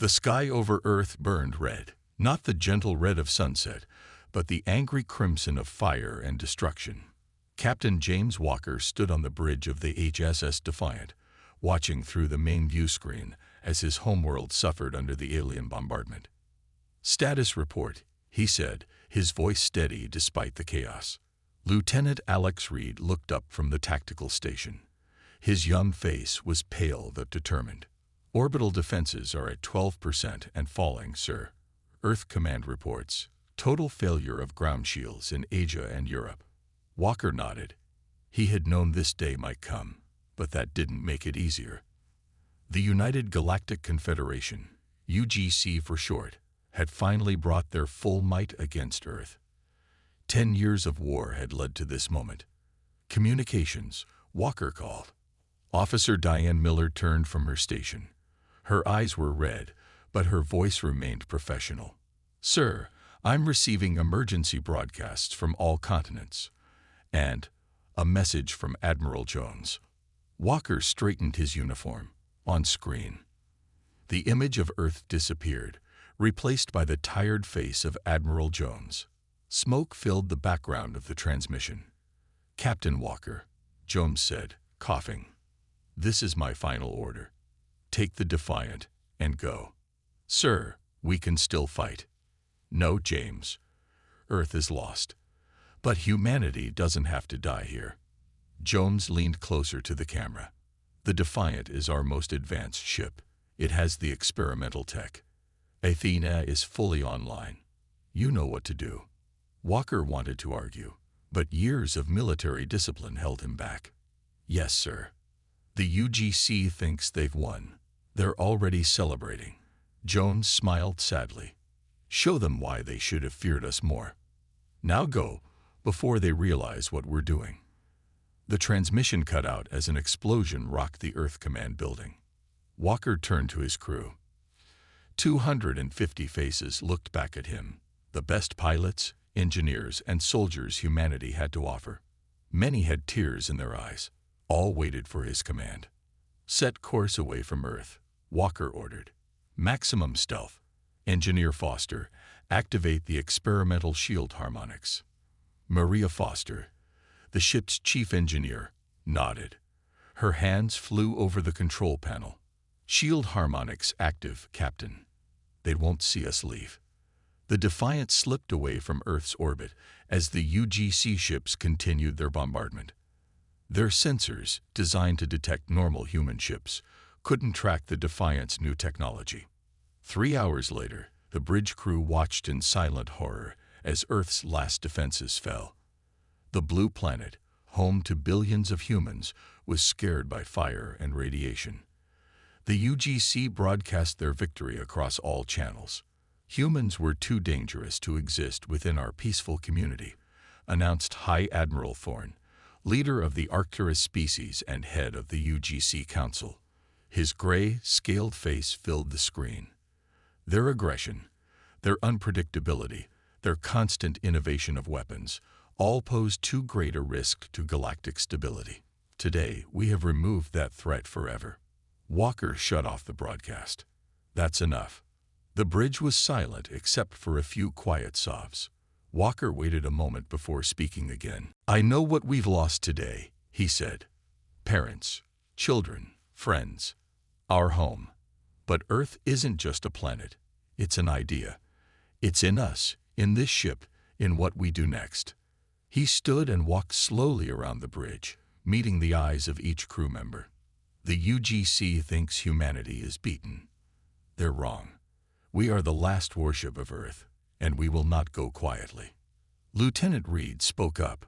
The sky over Earth burned red, not the gentle red of sunset, but the angry crimson of fire and destruction. Captain James Walker stood on the bridge of the HSS Defiant, watching through the main view screen as his homeworld suffered under the alien bombardment. "Status report," he said, his voice steady despite the chaos. Lieutenant Alex Reed looked up from the tactical station. His young face was pale but determined. "Orbital defenses are at 12% and falling, sir. Earth Command reports total failure of ground shields in Asia and Europe." Walker nodded. He had known this day might come, but that didn't make it easier. The United Galactic Confederation, UGC for short, had finally brought their full might against Earth. 10 years of war had led to this moment. "Communications," Walker called. Officer Diane Miller turned from her station. Her eyes were red, but her voice remained professional. "Sir, I'm receiving emergency broadcasts from all continents. And a message from Admiral Jones." Walker straightened his uniform. On screen, the image of Earth disappeared, replaced by the tired face of Admiral Jones. Smoke filled the background of the transmission. "Captain Walker," Jones said, coughing, "this is my final order. Take the Defiant and go." "Sir, we can still fight." "No, James. Earth is lost. But humanity doesn't have to die here." Jones leaned closer to the camera. "The Defiant is our most advanced ship. It has the experimental tech. Athena is fully online. You know what to do." Walker wanted to argue, but years of military discipline held him back. "Yes, sir. The UGC thinks they've won. They're already celebrating." Jones smiled sadly. "Show them why they should have feared us more. Now go, before they realize what we're doing." The transmission cut out as an explosion rocked the Earth Command building. Walker turned to his crew. 250 faces looked back at him, the best pilots, engineers, and soldiers humanity had to offer. Many had tears in their eyes. All waited for his command. "Set course away from Earth," Walker ordered. "Maximum stealth. Engineer Foster, activate the experimental shield harmonics." Maria Foster, the ship's chief engineer, nodded. Her hands flew over the control panel. "Shield harmonics active, Captain. They won't see us leave." The Defiant slipped away from Earth's orbit as the UGC ships continued their bombardment. Their sensors, designed to detect normal human ships, couldn't track the Defiant's new technology. 3 hours later, the bridge crew watched in silent horror as Earth's last defenses fell. The blue planet, home to billions of humans, was scared by fire and radiation. The UGC broadcast their victory across all channels. "Humans were too dangerous to exist within our peaceful community," announced High Admiral Thorne, leader of the Arcturus species and head of the UGC Council. His gray, scaled face filled the screen. Their aggression, their unpredictability, their constant innovation of weapons, all pose too great a risk to galactic stability. Today, we have removed that threat forever. Walker shut off the broadcast. "That's enough." The bridge was silent except for a few quiet sobs. Walker waited a moment before speaking again. "I know what we've lost today," he said. "Parents, children, friends, our home. But Earth isn't just a planet. It's an idea. It's in us, in this ship, in what we do next." He stood and walked slowly around the bridge, meeting the eyes of each crew member. "The UGC thinks humanity is beaten. They're wrong. We are the last warship of Earth, and we will not go quietly." Lieutenant Reed spoke up.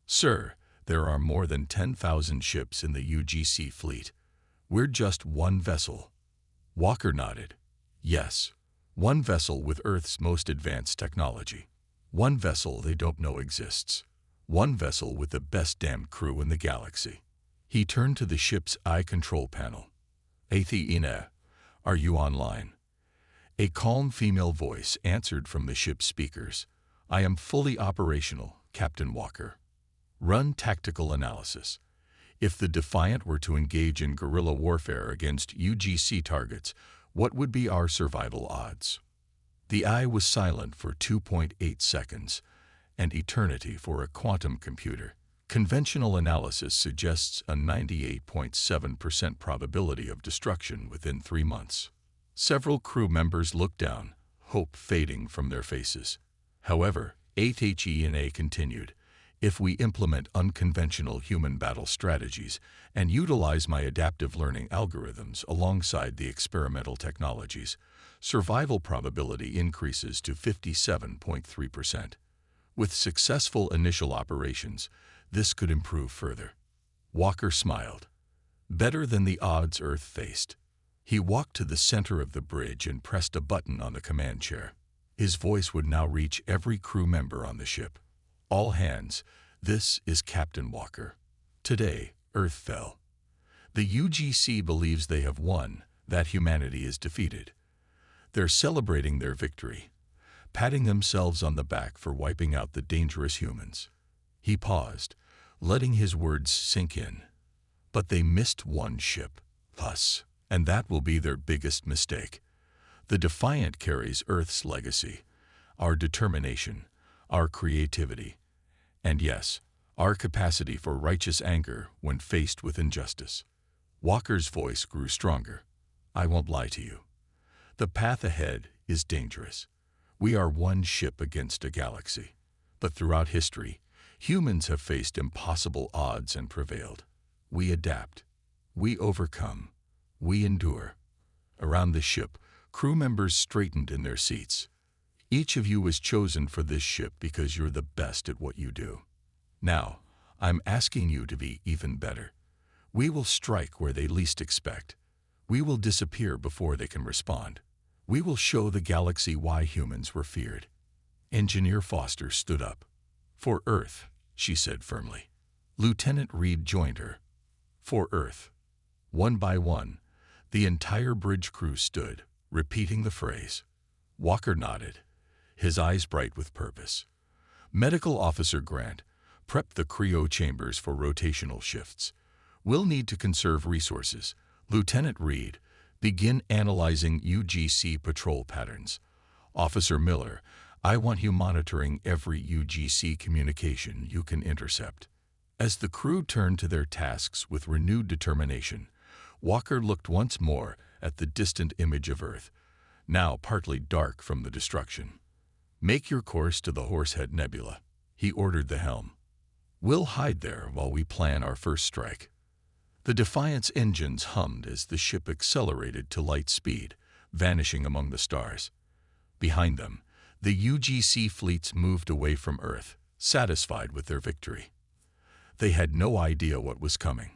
"Sir, there are more than 10,000 ships in the UGC fleet. We're just one vessel." Walker nodded. "Yes, one vessel with Earth's most advanced technology. One vessel they don't know exists. One vessel with the best damned crew in the galaxy." He turned to the ship's eye control panel. "Athena, are you online?" A calm female voice answered from the ship's speakers. "I am fully operational, Captain Walker." "Run tactical analysis. If the Defiant were to engage in guerrilla warfare against UGC targets, What would be our survival odds? The eye was silent for 2.8 seconds, an eternity for a quantum computer. Conventional analysis suggests a 98.7% probability of destruction within 3 months. Several crew members looked down, hope fading from their faces. However, HFY continued. If we implement unconventional human battle strategies and utilize my adaptive learning algorithms alongside the experimental technologies, survival probability increases to 57.3%. With successful initial operations, this could improve further. Walker smiled. Better than the odds Earth faced. He walked to the center of the bridge and pressed a button on the command chair. His voice would now reach every crew member on the ship. All hands, this is Captain Walker. Today, Earth fell. The UGC believes they have won, that humanity is defeated. They're celebrating their victory, patting themselves on the back for wiping out the dangerous humans. He paused, letting his words sink in. But they missed one ship, us, and that will be their biggest mistake. The Defiant carries Earth's legacy, our determination, our creativity, and yes, our capacity for righteous anger when faced with injustice. Walker's voice grew stronger. I won't lie to you. The path ahead is dangerous. We are one ship against a galaxy. But throughout history, humans have faced impossible odds and prevailed. We adapt. We overcome. We endure. Around the ship, crew members straightened in their seats. Each of you was chosen for this ship because you're the best at what you do. Now, I'm asking you to be even better. We will strike where they least expect. We will disappear before they can respond. We will show the galaxy why humans were feared. Engineer Foster stood up. For Earth, she said firmly. Lieutenant Reed joined her. For Earth. One by one, the entire bridge crew stood, repeating the phrase. Walker nodded, his eyes bright with purpose. Medical Officer Grant, prep the cryo chambers for rotational shifts. We'll need to conserve resources. Lieutenant Reed, begin analyzing UGC patrol patterns. Officer Miller, I want you monitoring every UGC communication you can intercept. As the crew turned to their tasks with renewed determination, Walker looked once more at the distant image of Earth, now partly dark from the destruction. Make your course to the Horsehead Nebula, he ordered the helm. We'll hide there while we plan our first strike. The Defiant's engines hummed as the ship accelerated to light speed, vanishing among the stars. Behind them, the UGC fleets moved away from Earth, satisfied with their victory. They had no idea what was coming.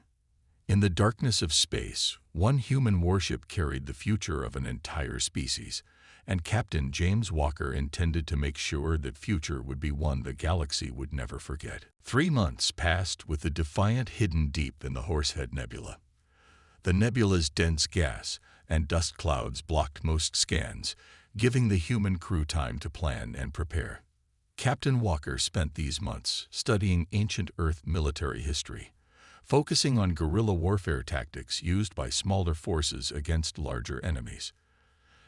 In the darkness of space, one human warship carried the future of an entire species, and Captain James Walker intended to make sure that future would be one the galaxy would never forget. 3 months passed with the Defiant hidden deep in the Horsehead Nebula. The nebula's dense gas and dust clouds blocked most scans, giving the human crew time to plan and prepare. Captain Walker spent these months studying ancient Earth military history, focusing on guerrilla warfare tactics used by smaller forces against larger enemies.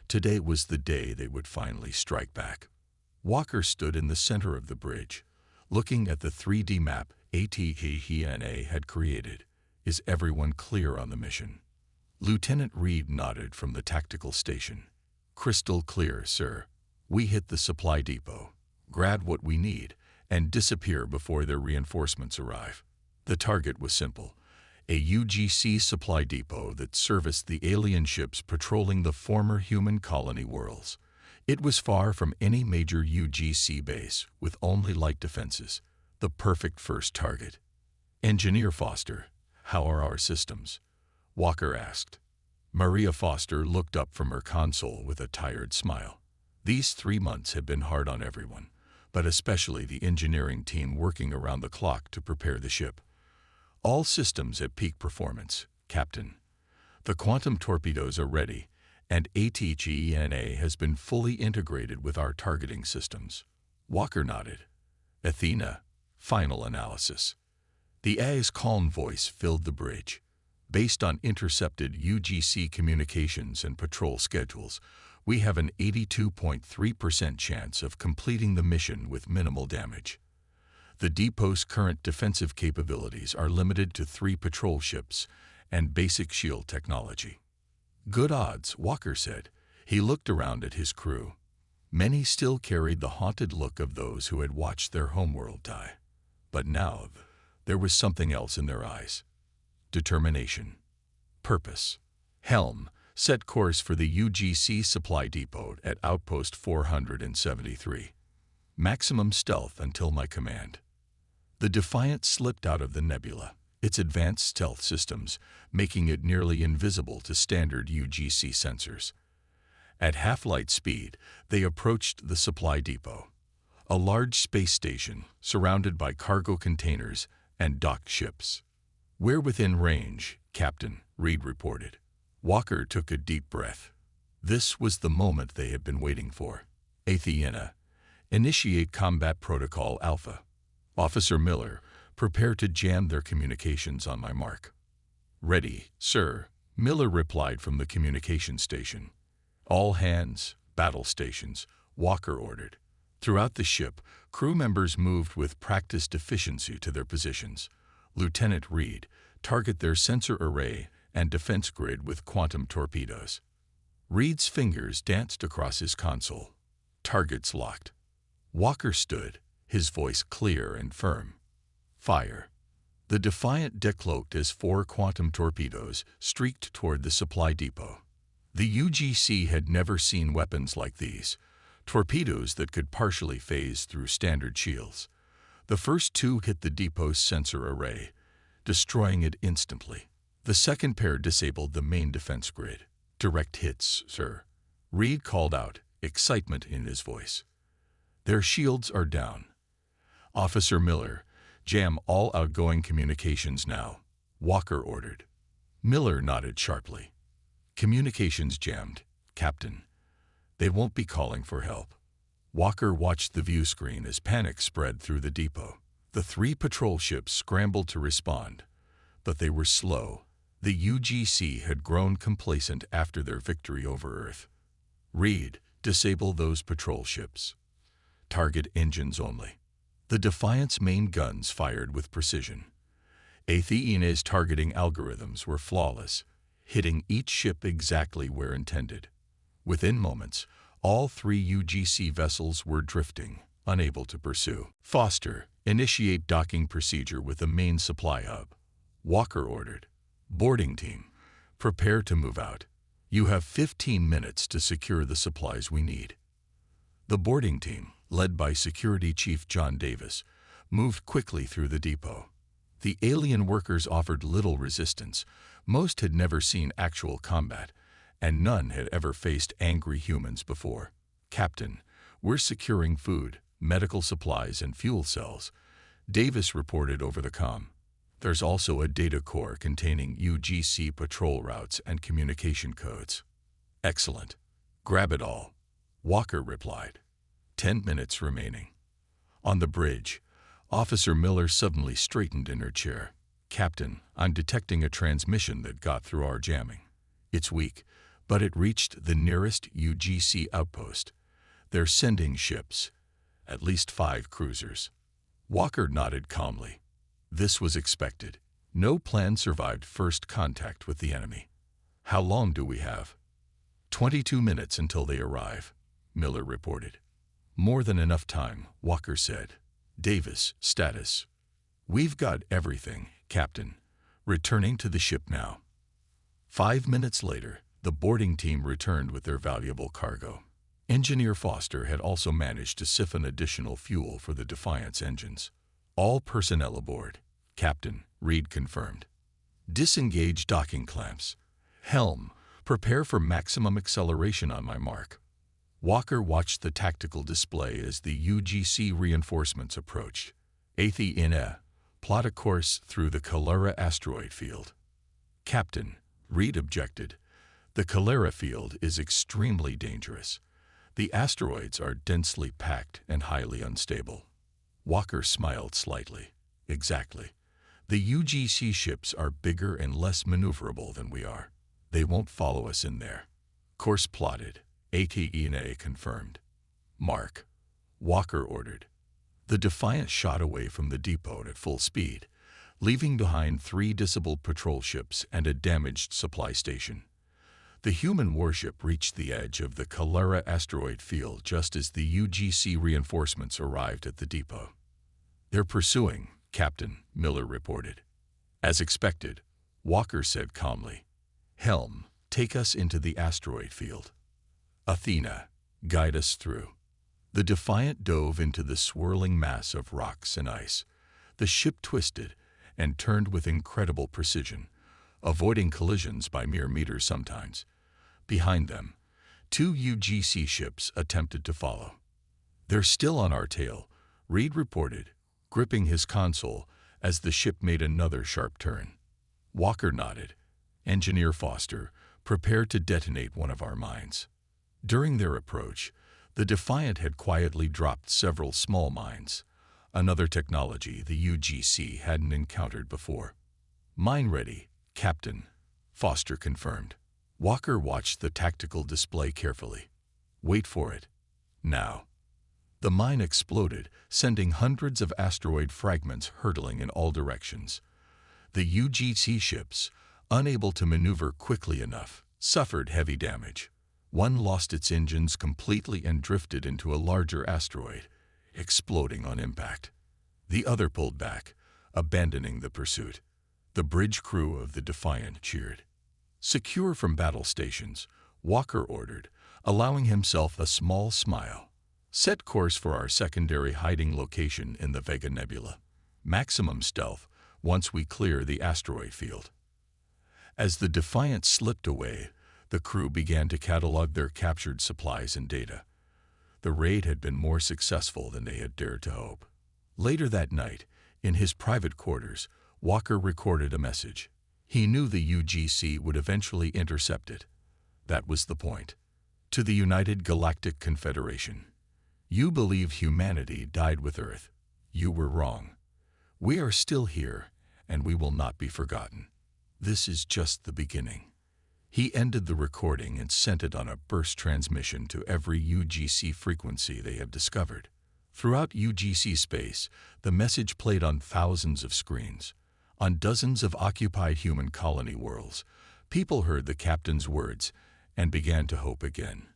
Today was the day they would finally strike back. Walker stood in the center of the bridge, looking at the 3D map HFY had created. Is everyone clear on the mission? Lieutenant Reed nodded from the tactical station. Crystal clear, sir. We hit the supply depot, grab what we need, and disappear before their reinforcements arrive. The target was simple. A UGC supply depot that serviced the alien ships patrolling the former human colony worlds. It was far from any major UGC base, with only light defenses. The perfect first target. Engineer Foster, how are our systems? Walker asked. Maria Foster looked up from her console with a tired smile. These 3 months had been hard on everyone, but especially the engineering team working around the clock to prepare the ship. All systems at peak performance, Captain. The quantum torpedoes are ready, and HFY has been fully integrated with our targeting systems. Walker nodded. Athena, final analysis. The A's calm voice filled the bridge. Based on intercepted UGC communications and patrol schedules, we have an 82.3% chance of completing the mission with minimal damage. The depot's current defensive capabilities are limited to 3 patrol ships and basic shield technology. Good odds, Walker said. He looked around at his crew. Many still carried the haunted look of those who had watched their homeworld die. But now, there was something else in their eyes. Determination. Purpose. Helm, set course for the UGC supply depot at Outpost 473. Maximum stealth until my command. The Defiant slipped out of the nebula, its advanced stealth systems making it nearly invisible to standard UGC sensors. At half-light speed, they approached the supply depot, a large space station surrounded by cargo containers and docked ships. "We're within range, Captain," Reed reported. Walker took a deep breath. This was the moment they had been waiting for. Athena, initiate Combat Protocol Alpha. Officer Miller, prepare to jam their communications on my mark. Ready, sir, Miller replied from the communication station. All hands, battle stations, Walker ordered. Throughout the ship, crew members moved with practiced efficiency to their positions. Lieutenant Reed, target their sensor array and defense grid with quantum torpedoes. Reed's fingers danced across his console. Targets locked. Walker stood, his voice clear and firm. Fire. The Defiant decloaked as 4 quantum torpedoes streaked toward the supply depot. The UGC had never seen weapons like these, torpedoes that could partially phase through standard shields. The first 2 hit the depot's sensor array, destroying it instantly. The second pair disabled the main defense grid. Direct hits, sir. Reed called out, excitement in his voice. Their shields are down. Officer Miller, jam all outgoing communications now, Walker ordered. Miller nodded sharply. Communications jammed, Captain. They won't be calling for help. Walker watched the view screen as panic spread through the depot. The 3 patrol ships scrambled to respond, but they were slow. The UGC had grown complacent after their victory over Earth. Reed, disable those patrol ships. Target engines only. The Defiant's main guns fired with precision. Athena's targeting algorithms were flawless, hitting each ship exactly where intended. Within moments, all 3 UGC vessels were drifting, unable to pursue. Foster, initiate docking procedure with the main supply hub. Walker ordered. Boarding team, prepare to move out. You have 15 minutes to secure the supplies we need. The boarding team, led by Security Chief John Davis, moved quickly through the depot. The alien workers offered little resistance. Most had never seen actual combat, and none had ever faced angry humans before. Captain, we're securing food, medical supplies, and fuel cells, Davis reported over the comm. There's also a data core containing UGC patrol routes and communication codes. Excellent. Grab it all, Walker replied. 10 minutes remaining. On the bridge, Officer Miller suddenly straightened in her chair. Captain, I'm detecting a transmission that got through our jamming. It's weak, but it reached the nearest UGC outpost. They're sending ships, at least 5 cruisers. Walker nodded calmly. This was expected. No plan survived first contact with the enemy. How long do we have? 22 minutes until they arrive, Miller reported. More than enough time, Walker said. Davis, status. We've got everything, Captain. Returning to the ship now. 5 minutes later, the boarding team returned with their valuable cargo. Engineer Foster had also managed to siphon additional fuel for the Defiant's engines. All personnel aboard, Captain, Reed confirmed. Disengage docking clamps. Helm, prepare for maximum acceleration on my mark. Walker watched the tactical display as the UGC reinforcements approached. Athena, plot a course through the Calera asteroid field. Captain, Reed objected. The Calera field is extremely dangerous. The asteroids are densely packed and highly unstable. Walker smiled slightly. Exactly. The UGC ships are bigger and less maneuverable than we are. They won't follow us in there. Course plotted. ATENA confirmed. Mark. Walker ordered. The Defiant shot away from the depot at full speed, leaving behind 3 disabled patrol ships and a damaged supply station. The human warship reached the edge of the Calera asteroid field just as the UGC reinforcements arrived at the depot. "They're pursuing," Captain Miller reported. As expected, Walker said calmly, "Helm, take us into the asteroid field. Athena, guide us through." The Defiant dove into the swirling mass of rocks and ice. The ship twisted and turned with incredible precision, avoiding collisions by mere meters sometimes. Behind them, 2 UGC ships attempted to follow. "They're still on our tail," Reed reported, gripping his console as the ship made another sharp turn. Walker nodded. "Engineer Foster, prepare to detonate one of our mines." During their approach, the Defiant had quietly dropped several small mines, another technology the UGC hadn't encountered before. "Mine ready, Captain," Foster confirmed. Walker watched the tactical display carefully. "Wait for it. Now." The mine exploded, sending hundreds of asteroid fragments hurtling in all directions. The UGC ships, unable to maneuver quickly enough, suffered heavy damage. One lost its engines completely and drifted into a larger asteroid, exploding on impact. The other pulled back, abandoning the pursuit. The bridge crew of the Defiant cheered. "Secure from battle stations," Walker ordered, allowing himself a small smile. "Set course for our secondary hiding location in the Vega Nebula. Maximum stealth once we clear the asteroid field." As the Defiant slipped away, the crew began to catalog their captured supplies and data. The raid had been more successful than they had dared to hope. Later that night, in his private quarters, Walker recorded a message. He knew the UGC would eventually intercept it. That was the point. To the United Galactic Confederation. "You believe humanity died with Earth. You were wrong. We are still here, and we will not be forgotten. This is just the beginning." He ended the recording and sent it on a burst transmission to every UGC frequency they have discovered. Throughout UGC space, the message played on thousands of screens. On dozens of occupied human colony worlds, people heard the captain's words and began to hope again.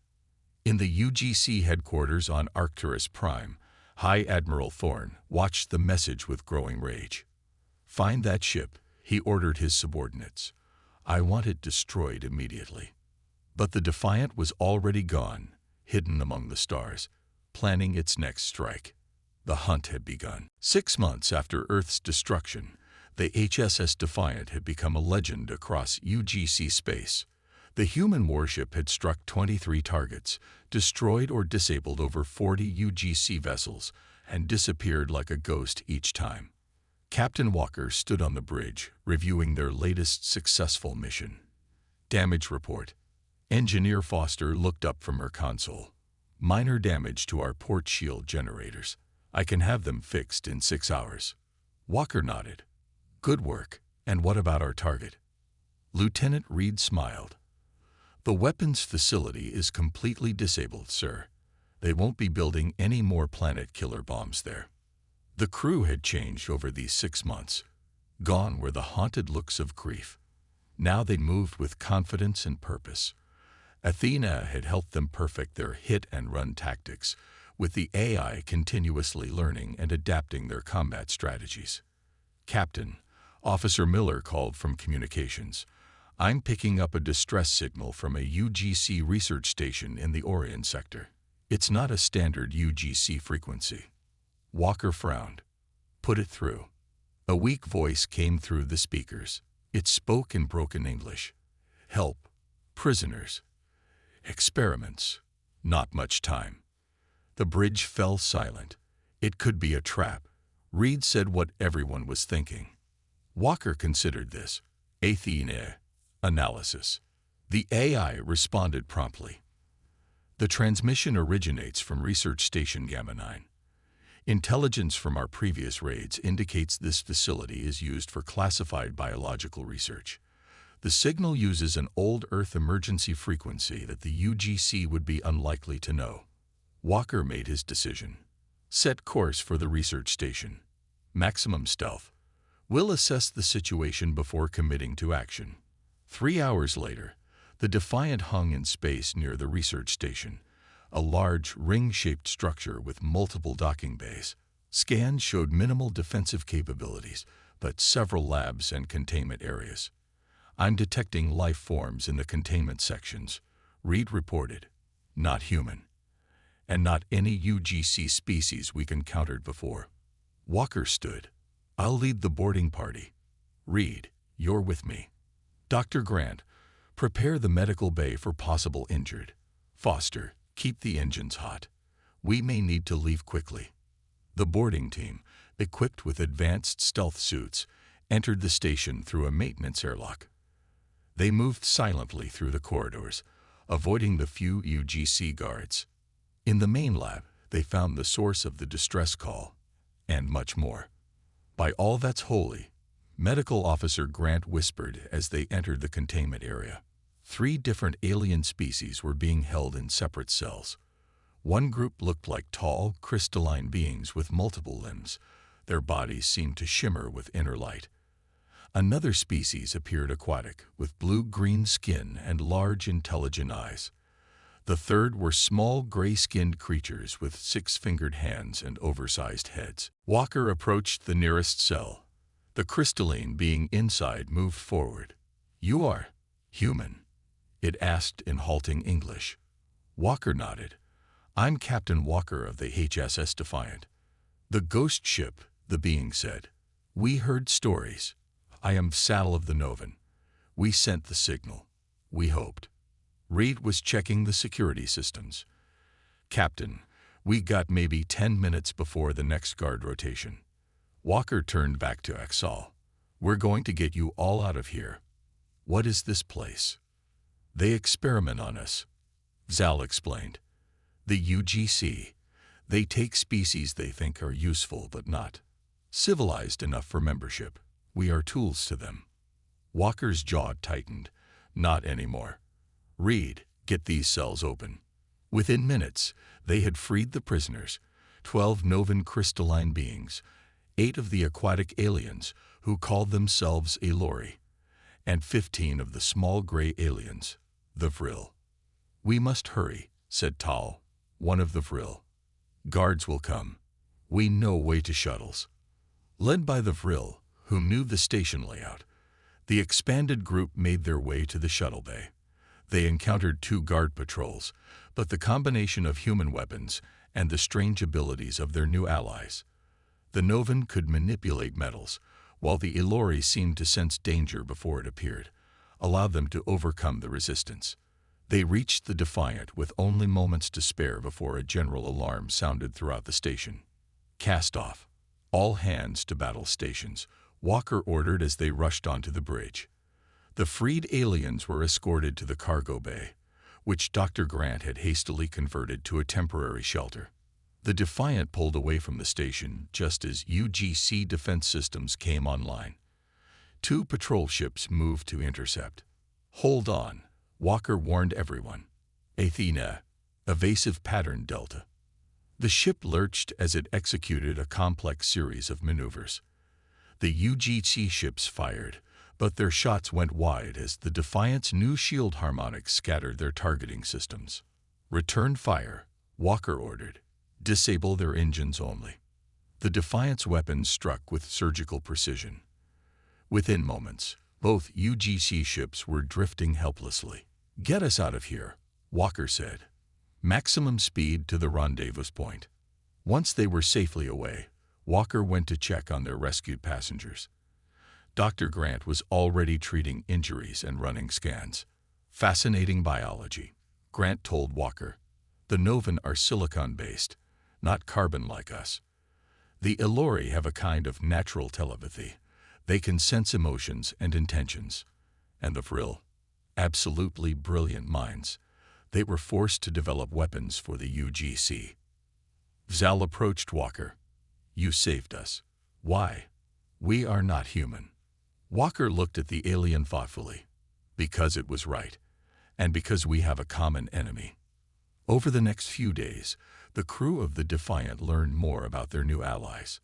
In the UGC headquarters on Arcturus Prime, High Admiral Thorne watched the message with growing rage. "Find that ship," he ordered his subordinates. "I want it destroyed immediately." But the Defiant was already gone, hidden among the stars, planning its next strike. The hunt had begun. 6 months after Earth's destruction, the HSS Defiant had become a legend across UGC space. The human warship had struck 23 targets, destroyed or disabled over 40 UGC vessels, and disappeared like a ghost each time. Captain Walker stood on the bridge, reviewing their latest successful mission. Damage report. Engineer Foster looked up from her console. "Minor damage to our port shield generators. I can have them fixed in 6 hours." Walker nodded. "Good work. And what about our target?" Lieutenant Reed smiled. "The weapons facility is completely disabled, sir. They won't be building any more planet killer bombs there." The crew had changed over these 6 months. Gone were the haunted looks of grief. Now they moved with confidence and purpose. Athena had helped them perfect their hit-and-run tactics, with the AI continuously learning and adapting their combat strategies. "Captain," Officer Miller called from communications, "I'm picking up a distress signal from a UGC research station in the Orion sector. It's not a standard UGC frequency." Walker frowned. "Put it through." A weak voice came through the speakers. It spoke in broken English. "Help. Prisoners. Experiments. Not much time." The bridge fell silent. It could be a trap. Reed said what everyone was thinking. Walker considered this. Athena. Analysis. The AI responded promptly. "The transmission originates from Research Station Gamma 9. Intelligence from our previous raids indicates this facility is used for classified biological research. The signal uses an old Earth emergency frequency that the UGC would be unlikely to know. Walker made his decision. Set course for the research station. Maximum stealth. We'll assess the situation before committing to action. 3 hours later, the Defiant hung in space near the research station, a large ring-shaped structure with multiple docking bays. Scans showed minimal defensive capabilities, but several labs and containment areas. I'm detecting life forms in the containment sections, Reed reported. Not human. And not any UGC species we've encountered before. Walker stood. I'll lead the boarding party. Reed, you're with me. Dr. Grant, prepare the medical bay for possible injured. Foster, keep the engines hot. We may need to leave quickly. The boarding team, equipped with advanced stealth suits, entered the station through a maintenance airlock. They moved silently through the corridors, avoiding the few UGC guards. In the main lab, they found the source of the distress call, and much more. By all that's holy, Medical Officer Grant whispered as they entered the containment area. 3 different alien species were being held in separate cells. One group looked like tall, crystalline beings with multiple limbs. Their bodies seemed to shimmer with inner light. Another species appeared aquatic, with blue-green skin and large, intelligent eyes. The third were small, gray-skinned creatures with 6-fingered hands and oversized heads. Walker approached the nearest cell. The crystalline being inside moved forward. You are human? It asked in halting English. Walker nodded. I'm Captain Walker of the HSS Defiant. The ghost ship, the being said. We heard stories. I am Saddle of the Novan. We sent the signal. We hoped. Reed was checking the security systems. Captain, we got maybe 10 minutes before the next guard rotation. Walker turned back to Axel. We're going to get you all out of here. What is this place? They experiment on us. Zal explained. The UGC. They take species they think are useful but not civilized enough for membership. We are tools to them. Walker's jaw tightened. Not anymore. Reed, get these cells open. Within minutes, they had freed the prisoners, 12 Novan crystalline beings, 8 of the aquatic aliens who called themselves Elori, and 15 of the small gray aliens, the Vril. We must hurry, said Tal, one of the Vril. Guards will come. We know way to shuttles. Led by the Vril, who knew the station layout, the expanded group made their way to the shuttle bay. They encountered 2 guard patrols, but the combination of human weapons and the strange abilities of their new allies. The Novan could manipulate metals, while the Elori seemed to sense danger before it appeared, allowed them to overcome the resistance. They reached the Defiant with only moments to spare before a general alarm sounded throughout the station. Cast off. All hands to battle stations, Walker ordered as they rushed onto the bridge. The freed aliens were escorted to the cargo bay, which Dr. Grant had hastily converted to a temporary shelter. The Defiant pulled away from the station just as UGC defense systems came online. 2 patrol ships moved to intercept. Hold on, Walker warned everyone. Athena, evasive pattern delta. The ship lurched as it executed a complex series of maneuvers. The UGC ships fired, but their shots went wide as the Defiant's new shield harmonics scattered their targeting systems. Return fire, Walker ordered. Disable their engines only. The Defiant's weapons struck with surgical precision. Within moments, both UGC ships were drifting helplessly. Get us out of here, Walker said. Maximum speed to the rendezvous point. Once they were safely away, Walker went to check on their rescued passengers. Dr. Grant was already treating injuries and running scans. Fascinating biology, Grant told Walker. The Novan are silicon-based, not carbon like us. The Elori have a kind of natural telepathy. They can sense emotions and intentions. And the Vril, absolutely brilliant minds. They were forced to develop weapons for the UGC. Zal approached Walker. You saved us. Why? We are not human. Walker looked at the alien thoughtfully. Because it was right, and because we have a common enemy. Over the next few days, the crew of the Defiant learned more about their new allies.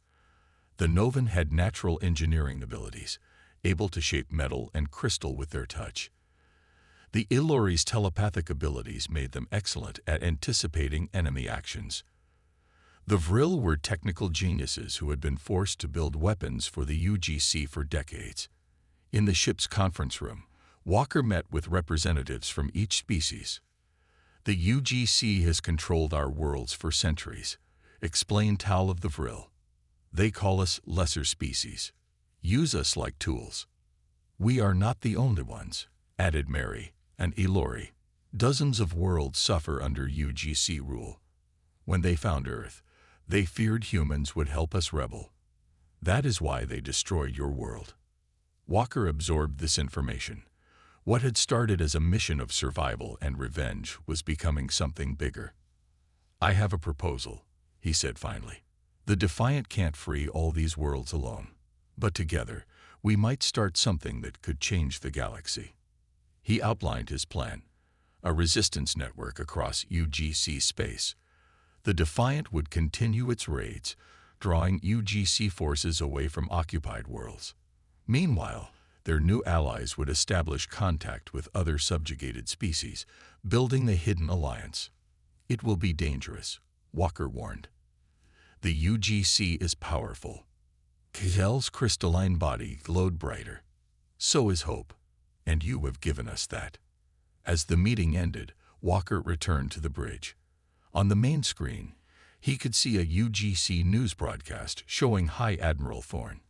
The Novan had natural engineering abilities, able to shape metal and crystal with their touch. The Ilori's telepathic abilities made them excellent at anticipating enemy actions. The Vril were technical geniuses who had been forced to build weapons for the UGC for decades. In the ship's conference room, Walker met with representatives from each species. The UGC has controlled our worlds for centuries, explained Tal of the Vril. They call us lesser species. Use us like tools. We are not the only ones, added Mary and Ilori. Dozens of worlds suffer under UGC rule. When they found Earth, they feared humans would help us rebel. That is why they destroyed your world. Walker absorbed this information. What had started as a mission of survival and revenge was becoming something bigger. I have a proposal, he said finally. The Defiant can't free all these worlds alone, but together we might start something that could change the galaxy. He outlined his plan, a resistance network across UGC space. The Defiant would continue its raids, drawing UGC forces away from occupied worlds. Meanwhile, their new allies would establish contact with other subjugated species, building the hidden alliance. It will be dangerous, Walker warned. The UGC is powerful. Kazel's crystalline body glowed brighter. So is hope, and you have given us that. As the meeting ended, Walker returned to the bridge. On the main screen, he could see a UGC news broadcast showing High Admiral Thorne.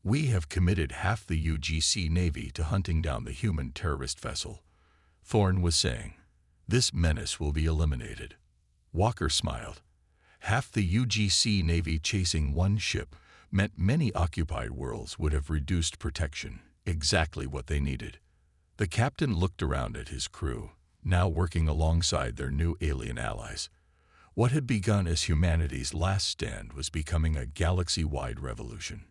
We have committed half the UGC Navy to hunting down the human terrorist vessel, Thorne was saying. This menace will be eliminated. Walker smiled. Half the UGC Navy chasing one ship meant many occupied worlds would have reduced protection, exactly what they needed. The captain looked around at his crew, now working alongside their new alien allies. What had begun as humanity's last stand was becoming a galaxy-wide revolution.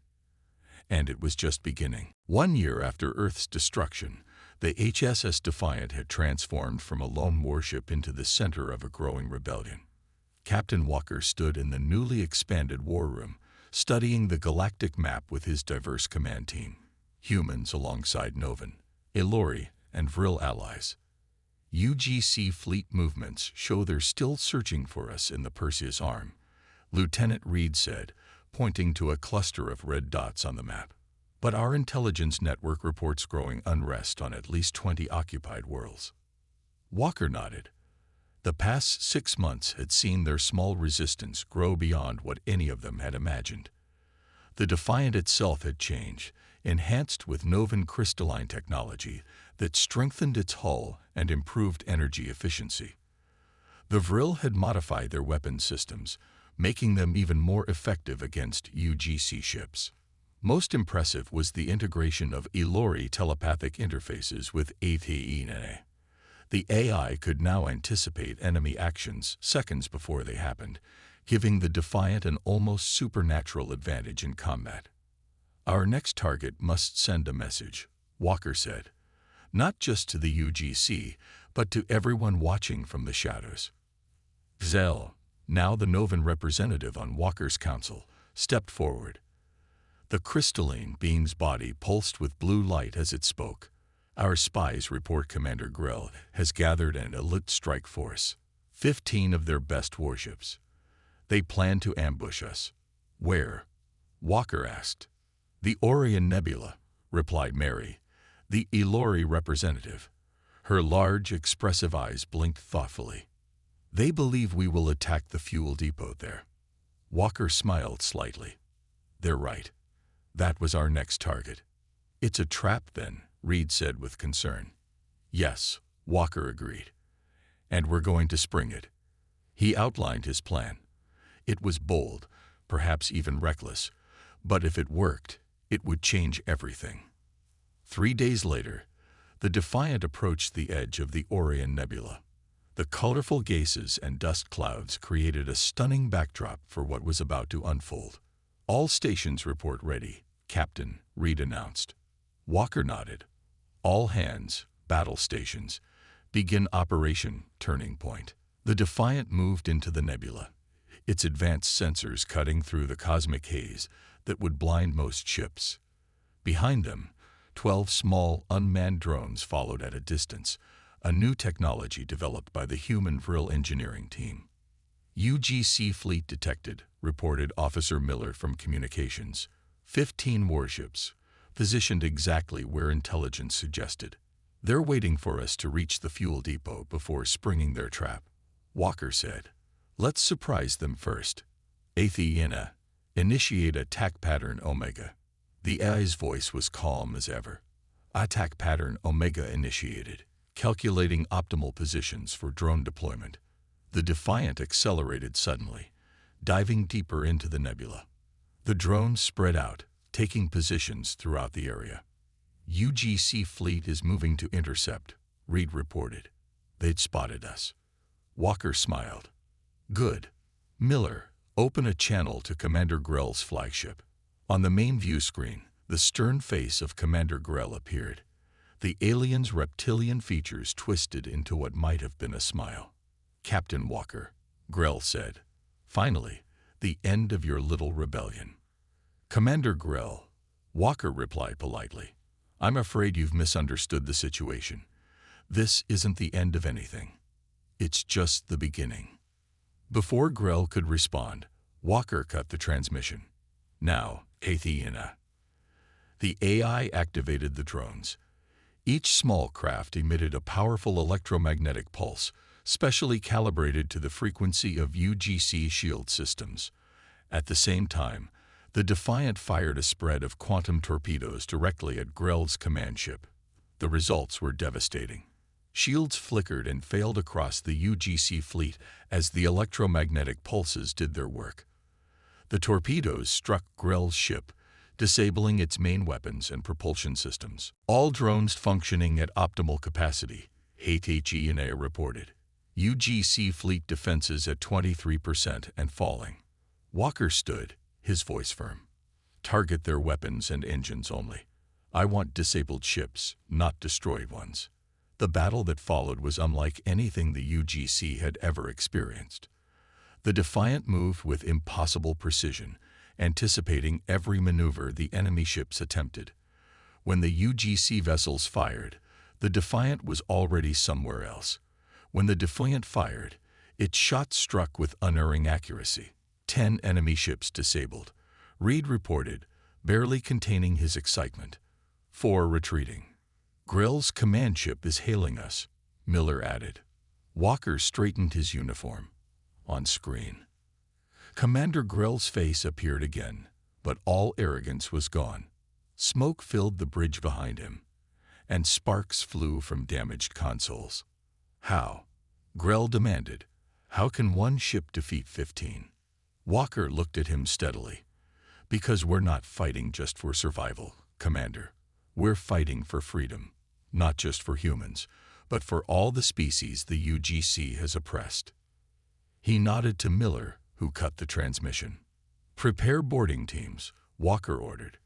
And it was just beginning. 1 year after Earth's destruction, the HSS Defiant had transformed from a lone warship into the center of a growing rebellion. Captain Walker stood in the newly expanded war room, studying the galactic map with his diverse command team. Humans alongside Novan, Ilori, and Vril allies. UGC fleet movements show they're still searching for us in the Perseus Arm, Lieutenant Reed said, pointing to a cluster of red dots on the map. But our intelligence network reports growing unrest on at least 20 occupied worlds. Walker nodded. The past 6 months had seen their small resistance grow beyond what any of them had imagined. The Defiant itself had changed, enhanced with Novan crystalline technology that strengthened its hull and improved energy efficiency. The Vril had modified their weapon systems, making them even more effective against UGC ships. Most impressive was the integration of Ilori telepathic interfaces with HFY. The AI could now anticipate enemy actions seconds before they happened, giving the Defiant an almost supernatural advantage in combat. Our next target must send a message, Walker said, not just to the UGC, but to everyone watching from the shadows. Zell, now the Novan representative on Walker's council, stepped forward. The crystalline being's body pulsed with blue light as it spoke. Our spies report Commander Grell has gathered an elite strike force, 15 of their best warships. They plan to ambush us. Where? Walker asked. The Orion Nebula, replied Mary, the Ilori representative. Her large, expressive eyes blinked thoughtfully. They believe we will attack the fuel depot there. Walker smiled slightly. They're right. That was our next target. It's a trap then, Reed said with concern. Yes, Walker agreed. And we're going to spring it. He outlined his plan. It was bold, perhaps even reckless, but if it worked, it would change everything. 3 days later, the Defiant approached the edge of the Orion Nebula. The colorful gases and dust clouds created a stunning backdrop for what was about to unfold. All stations report ready, Captain, Reed announced. Walker nodded. All hands, battle stations, begin Operation Turning Point. The Defiant moved into the nebula, its advanced sensors cutting through the cosmic haze that would blind most ships. Behind them, 12 small, unmanned drones followed at a distance, a new technology developed by the human Vril engineering team. UGC fleet detected, reported Officer Miller from Communications. 15 warships, positioned exactly where intelligence suggested. They're waiting for us to reach the fuel depot before springing their trap, Walker said. Let's surprise them first. Athena, initiate attack pattern Omega. The AI's voice was calm as ever. Attack pattern Omega initiated, calculating optimal positions for drone deployment. The Defiant accelerated suddenly, diving deeper into the nebula. The drones spread out, taking positions throughout the area. UGC fleet is moving to intercept, Reed reported. They'd spotted us. Walker smiled. Good. Miller, open a channel to Commander Grell's flagship. On the main view screen, the stern face of Commander Grell appeared. The alien's reptilian features twisted into what might have been a smile. Captain Walker, Grell said. Finally, the end of your little rebellion. Commander Grell, Walker replied politely. I'm afraid you've misunderstood the situation. This isn't the end of anything. It's just the beginning. Before Grell could respond, Walker cut the transmission. Now, Athena. The AI activated the drones. Each small craft emitted a powerful electromagnetic pulse, specially calibrated to the frequency of UGC shield systems. At the same time, the Defiant fired a spread of quantum torpedoes directly at Grell's command ship. The results were devastating. Shields flickered and failed across the UGC fleet as the electromagnetic pulses did their work. The torpedoes struck Grell's ship, disabling its main weapons and propulsion systems. All drones functioning at optimal capacity, HFY reported. UGC fleet defenses at 23% and falling. Walker stood, his voice firm. Target their weapons and engines only. I want disabled ships, not destroyed ones. The battle that followed was unlike anything the UGC had ever experienced. The Defiant moved with impossible precision, anticipating every maneuver the enemy ships attempted. When the UGC vessels fired, the Defiant was already somewhere else. When the Defiant fired, its shot struck with unerring accuracy. 10 enemy ships disabled, Reed reported, barely containing his excitement. 4 retreating. Grell's command ship is hailing us, Miller added. Walker straightened his uniform. On screen, Commander Grell's face appeared again, but all arrogance was gone. Smoke filled the bridge behind him, and sparks flew from damaged consoles. How? Grell demanded. How can one ship defeat 15? Walker looked at him steadily. Because we're not fighting just for survival, Commander. We're fighting for freedom, not just for humans, but for all the species the UGC has oppressed. He nodded to Miller, who cut the transmission. Prepare boarding teams, Walker ordered.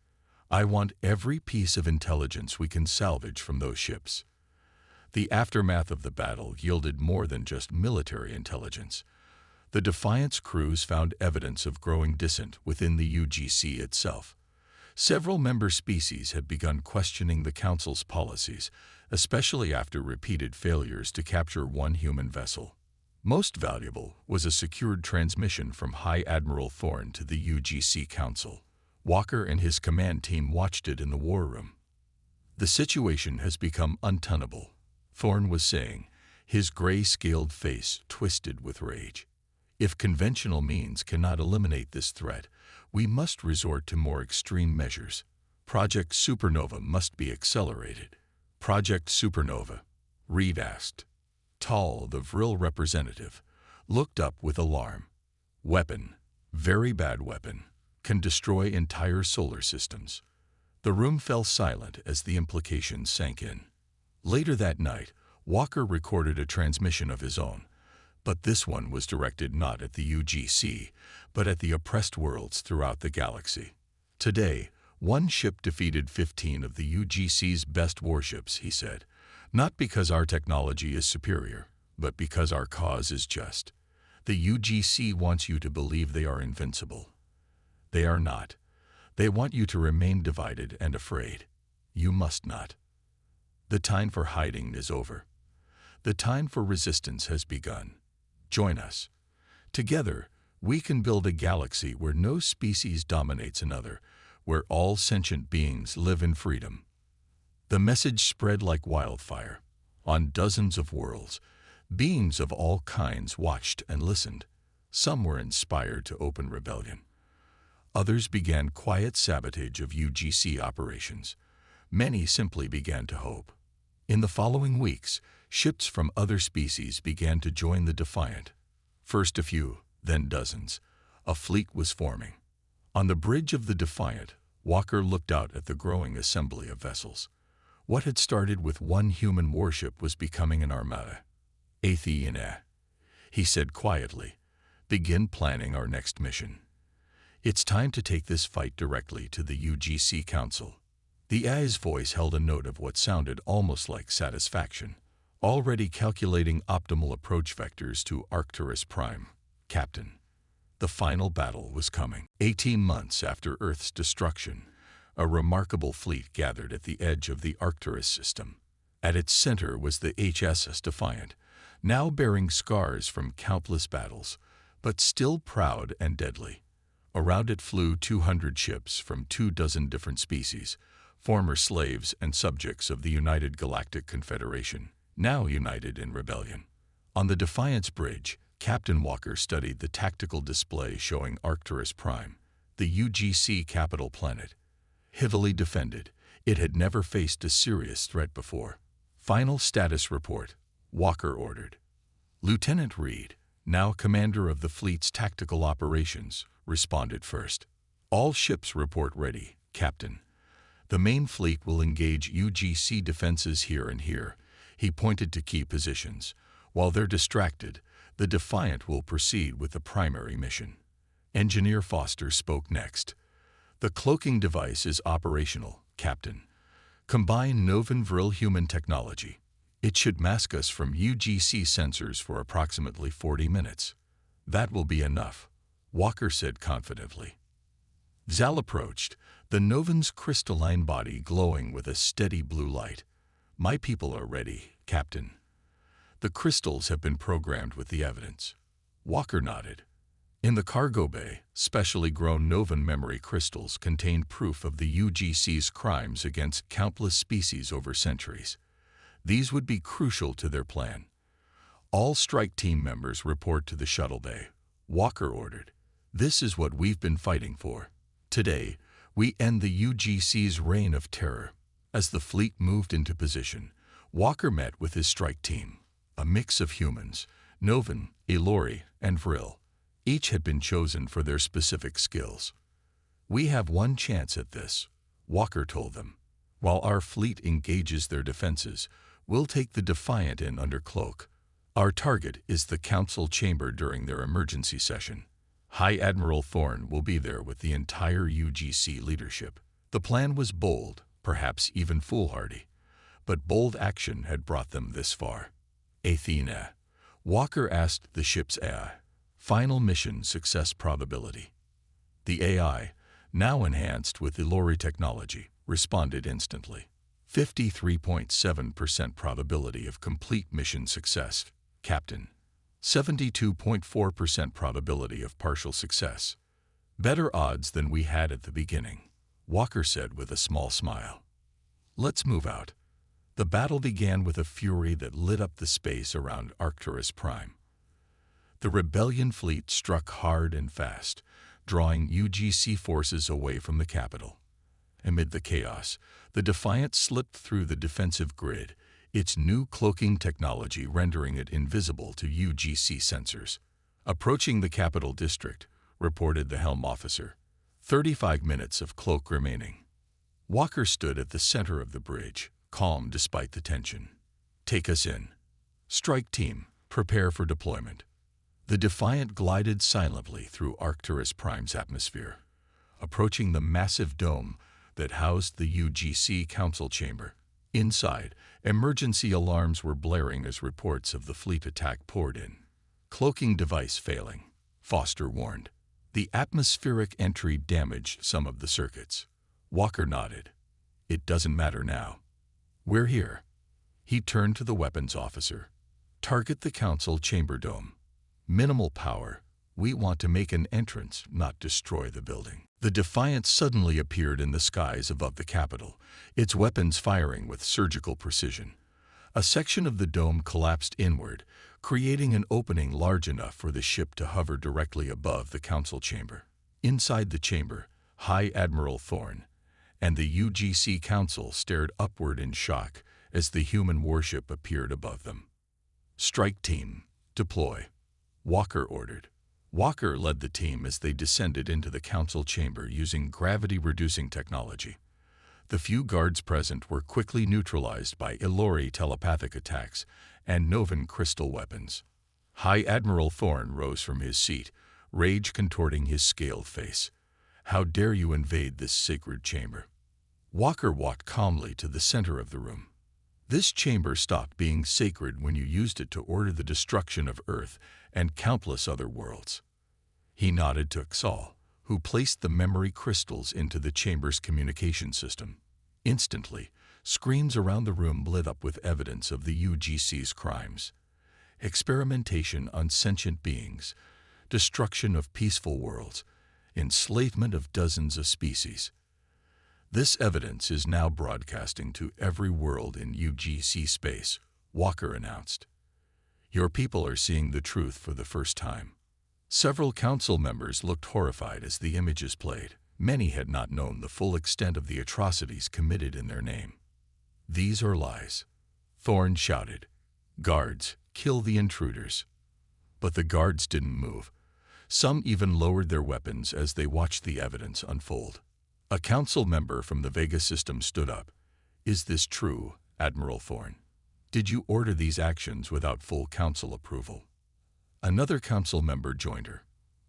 I want every piece of intelligence we can salvage from those ships. The aftermath of the battle yielded more than just military intelligence. The Defiant's crews found evidence of growing dissent within the UGC itself. Several member species had begun questioning the Council's policies, especially after repeated failures to capture one human vessel. Most valuable was a secured transmission from High Admiral Thorne to the UGC Council. Walker and his command team watched it in the war room. The situation has become untenable, Thorne was saying, his gray-scaled face twisted with rage. If conventional means cannot eliminate this threat, we must resort to more extreme measures. Project Supernova must be accelerated. Project Supernova, Reed asked. Tall, the Vril representative, looked up with alarm. Weapon, very bad weapon, can destroy entire solar systems. The room fell silent as the implications sank in. Later that night, Walker recorded a transmission of his own, But this one was directed not at the UGC, but at the oppressed worlds throughout the galaxy. Today, one ship defeated 15 of the UGC's best warships, he said, not because our technology is superior, but because our cause is just. The UGC wants you to believe they are invincible. They are not. They want you to remain divided and afraid. You must not. The time for hiding is over. The time for resistance has begun. Join us. Together, we can build a galaxy where no species dominates another, where all sentient beings live in freedom. The message spread like wildfire. On dozens of worlds, beings of all kinds watched and listened. Some were inspired to open rebellion. Others began quiet sabotage of UGC operations. Many simply began to hope. In the following weeks, ships from other species began to join the Defiant. First a few, then dozens. A fleet was forming. On the bridge of the Defiant, Walker looked out at the growing assembly of vessels. What had started with one human warship was becoming an armada. Athena, he said quietly, begin planning our next mission. It's time to take this fight directly to the UGC Council. The AI's voice held a note of what sounded almost like satisfaction. Already calculating optimal approach vectors to Arcturus Prime. Captain, the final battle was coming. 18 months after Earth's destruction, a remarkable fleet gathered at the edge of the Arcturus system. At its center was the HSS Defiant, now bearing scars from countless battles, but still proud and deadly. Around it flew 200 ships from 24 different species, former slaves and subjects of the United Galactic Confederation, now united in rebellion. On the Defiance Bridge, Captain Walker studied the tactical display showing Arcturus Prime, the UGC capital planet. Heavily defended, it had never faced a serious threat before. Final status report, Walker ordered. Lieutenant Reed, now commander of the fleet's tactical operations, responded first. All ships report ready, Captain. The main fleet will engage UGC defenses here and here. He pointed to key positions. While they're distracted, the Defiant will proceed with the primary mission. Engineer Foster spoke next. The cloaking device is operational, Captain. Combine Novan Vril human technology. It should mask us from UGC sensors for approximately 40 minutes. That will be enough, Walker said confidently. Zal approached, the Novan's crystalline body glowing with a steady blue light. My people are ready, Captain. The crystals have been programmed with the evidence. Walker nodded. In the cargo bay, specially grown Novan memory crystals contained proof of the UGC's crimes against countless species over centuries. These would be crucial to their plan. All strike team members report to the shuttle bay, Walker ordered. This is what we've been fighting for. Today, we end the UGC's reign of terror. As the fleet moved into position, Walker met with his strike team, a mix of humans, Novan, Ilori, and Vril. Each had been chosen for their specific skills. We have one chance at this, Walker told them. While our fleet engages their defenses, we'll take the Defiant in under cloak. Our target is the council chamber during their emergency session. High Admiral Thorne will be there with the entire UGC leadership. The plan was bold, perhaps even foolhardy, but bold action had brought them this far. Athena, Walker asked the ship's AI. Final mission success probability. The AI, now enhanced with Ilori technology, responded instantly. 53.7% probability of complete mission success, Captain. 72.4% probability of partial success. Better odds than we had at the beginning, Walker said with a small smile. Let's move out. The battle began with a fury that lit up the space around Arcturus Prime. The rebellion fleet struck hard and fast, drawing UGC forces away from the capital. Amid the chaos, the Defiant slipped through the defensive grid, its new cloaking technology rendering it invisible to UGC sensors. Approaching the capital district, reported the helm officer. 35 minutes of cloak remaining. Walker stood at the center of the bridge, calm despite the tension. Take us in. Strike team, prepare for deployment. The Defiant glided silently through Arcturus Prime's atmosphere, approaching the massive dome that housed the UGC Council chamber. Inside, emergency alarms were blaring as reports of the fleet attack poured in. Cloaking device failing, Foster warned. The atmospheric entry damaged some of the circuits. Walker nodded. It doesn't matter now. We're here. He turned to the weapons officer. Target the Council chamber dome. Minimal power. We want to make an entrance, not destroy the building. The Defiant suddenly appeared in the skies above the Capitol, its weapons firing with surgical precision. A section of the dome collapsed inward, creating an opening large enough for the ship to hover directly above the Council chamber. Inside the chamber, High Admiral Thorne and the UGC Council stared upward in shock as the human warship appeared above them. Strike team, deploy, Walker ordered. Walker led the team as they descended into the Council chamber using gravity-reducing technology. The few guards present were quickly neutralized by Ilori telepathic attacks and Novan crystal weapons. High Admiral Thorne rose from his seat, rage contorting his scaled face. How dare you invade this sacred chamber? Walker walked calmly to the center of the room. This chamber stopped being sacred when you used it to order the destruction of Earth and countless other worlds. He nodded to Xal, who placed the memory crystals into the chamber's communication system. Instantly, screens around the room lit up with evidence of the UGC's crimes. Experimentation on sentient beings, destruction of peaceful worlds, enslavement of dozens of species. This evidence is now broadcasting to every world in UGC space, Walker announced. Your people are seeing the truth for the first time. Several council members looked horrified as the images played. Many had not known the full extent of the atrocities committed in their name. These are lies, Thorne shouted. Guards, kill the intruders. But the guards didn't move. Some even lowered their weapons as they watched the evidence unfold. A council member from the Vega system stood up. Is this true, Admiral Thorne? Did you order these actions without full council approval? Another council member joined her.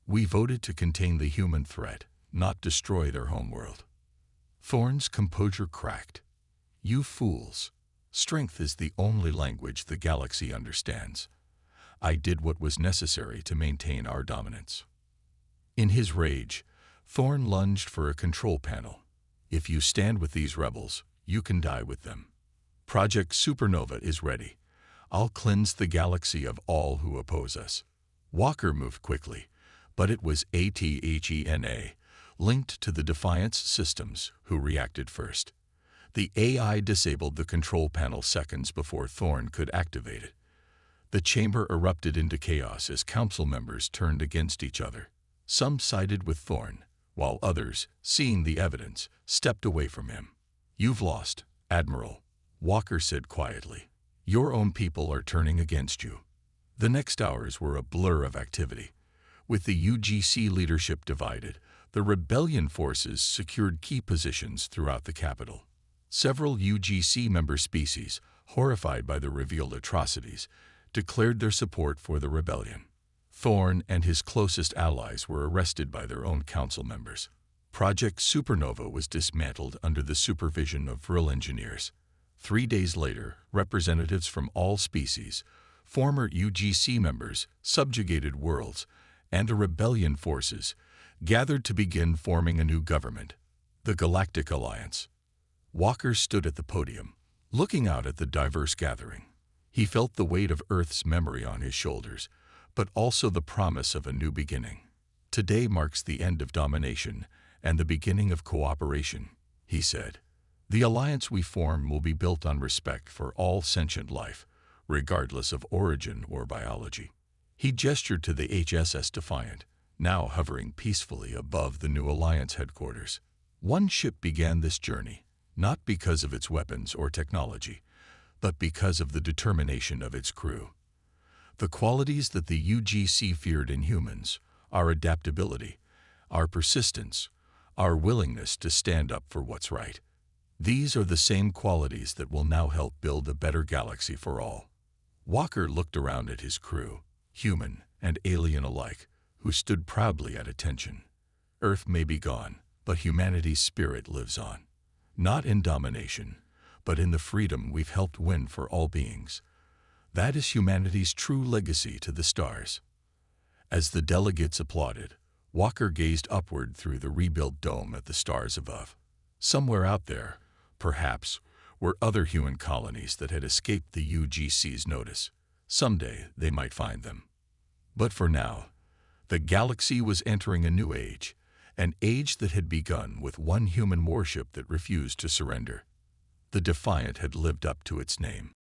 We voted to contain the human threat, not destroy their homeworld. Thorne's composure cracked. You fools. Strength is the only language the galaxy understands. I did what was necessary to maintain our dominance. In his rage, Thorne lunged for a control panel. If you stand with these rebels, you can die with them. Project Supernova is ready. I'll cleanse the galaxy of all who oppose us. Walker moved quickly, but it was ATHENA, linked to the Defiance systems, who reacted first. The AI disabled the control panel seconds before Thorne could activate it. The chamber erupted into chaos as council members turned against each other. Some sided with Thorne, while others, seeing the evidence, stepped away from him. You've lost, Admiral, Walker said quietly. Your own people are turning against you. The next hours were a blur of activity. With the UGC leadership divided, the rebellion forces secured key positions throughout the capital. Several UGC member species, horrified by the revealed atrocities, declared their support for the rebellion. Thorne and his closest allies were arrested by their own council members. Project Supernova was dismantled under the supervision of Vril engineers. 3 days later, representatives from all species, former UGC members, subjugated worlds, and rebellion forces gathered to begin forming a new government, the Galactic Alliance. Walker stood at the podium, looking out at the diverse gathering. He felt the weight of Earth's memory on his shoulders, but also the promise of a new beginning. Today marks the end of domination and the beginning of cooperation, he said. The alliance we form will be built on respect for all sentient life, regardless of origin or biology. He gestured to the HSS Defiant, now hovering peacefully above the new alliance headquarters. One ship began this journey, not because of its weapons or technology, but because of the determination of its crew. The qualities that the UGC feared in humans, our adaptability, our persistence, our willingness to stand up for what's right. These are the same qualities that will now help build a better galaxy for all. Walker looked around at his crew, human, and alien alike, who stood proudly at attention. Earth may be gone, but humanity's spirit lives on. Not in domination, but in the freedom we've helped win for all beings. That is humanity's true legacy to the stars. As the delegates applauded, Walker gazed upward through the rebuilt dome at the stars above. Somewhere out there, perhaps, were other human colonies that had escaped the UGC's notice. Someday they might find them. But for now, the galaxy was entering a new age, an age that had begun with one human warship that refused to surrender. The Defiant had lived up to its name.